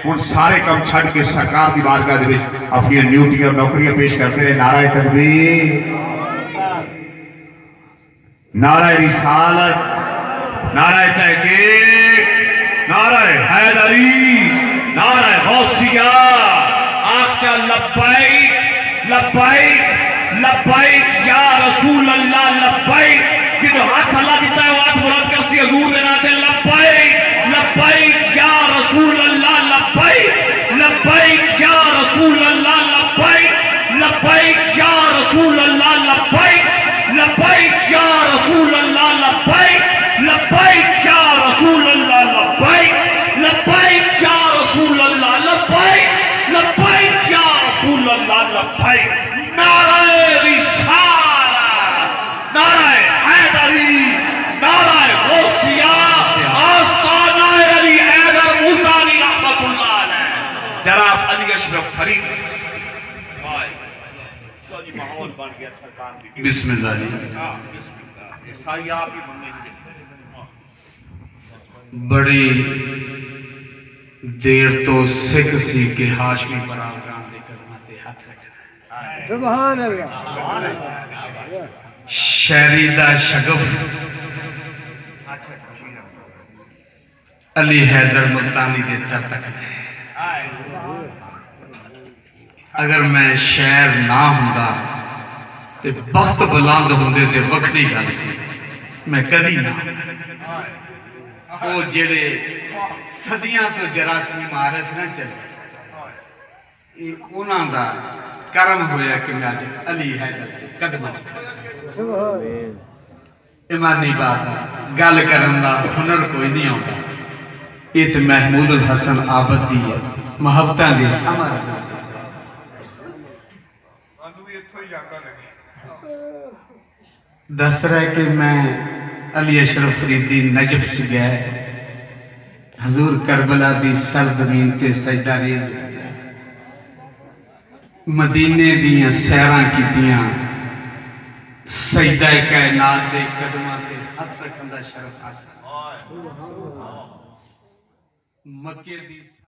ان سارے کم چھڑ کے سرکار دی بارگاہ دے وچ اپنی ڈیوٹی اور نوکریاں پیش کرتے رہے. نعرہ تکبیر، نعرہ رسالت، نعرہ تحقیق، نعرہ حیدری، نعرہ غوثیہ. آخچہ لبائک لبائک لبائک یا رسول اللہ لبائک. جدو ہاتھ اللہ دیتا ہے وہ ہاتھ بلند کر سی حضور دینا تھے. لبائک لبائک یا رسول اللہ لبائک لبائک یا رسول اللہ لبائک لبائک یا رسول اللہ لبائک لبائک یا رسول اللہ لبائک لبائک یا رسول اللہ لبائک لبائک یا رسول اللہ لبائک لبائک یا رسول اللہ لبائک. نعرہ رسالت، نعرہ حیدری، نعرہ غوثیہ، آستانہ علی حیدر ملتانی رحمت اللہ علیہ جناب علی اشرف فرید. ماحول بن گیا سرکار کی. بسم اللہ جی. ساری آپ ہی بننے کی. بڑی دیر تو سکھ سی کہ ہاشمی براگان دے قدمہ تے ہاتھ رکھنا. سبحان اللہ. شہری دا شگف علی حیدر ملتانی دے تر تک ہے. اگر میں شہر نہ ہوندا تے بخت بلند ہوندے تے وکھری گل سی. میں کدی نہ وہ جڑے صدیاں تو جراثیم عارف نہ چلے انہاں دا کرم ہویا کہ میں آج علی حیدر قدم ایمانی بات گل کرن دا ہنر کوئی نہیں ہوتا. یہ تو محمود الحسن عابد دی محبتاں دی سمر دس رہے کہ میں علی اشرف فریدی نجف سے گیا حضور کربلا دی سرزمین تے سجدہ ریز مدینے دیاں سیراں کی دیاں سجدہ کائنات دے قدمہ تے ہاتھ رکھن دا شرف حاصل. مکے دی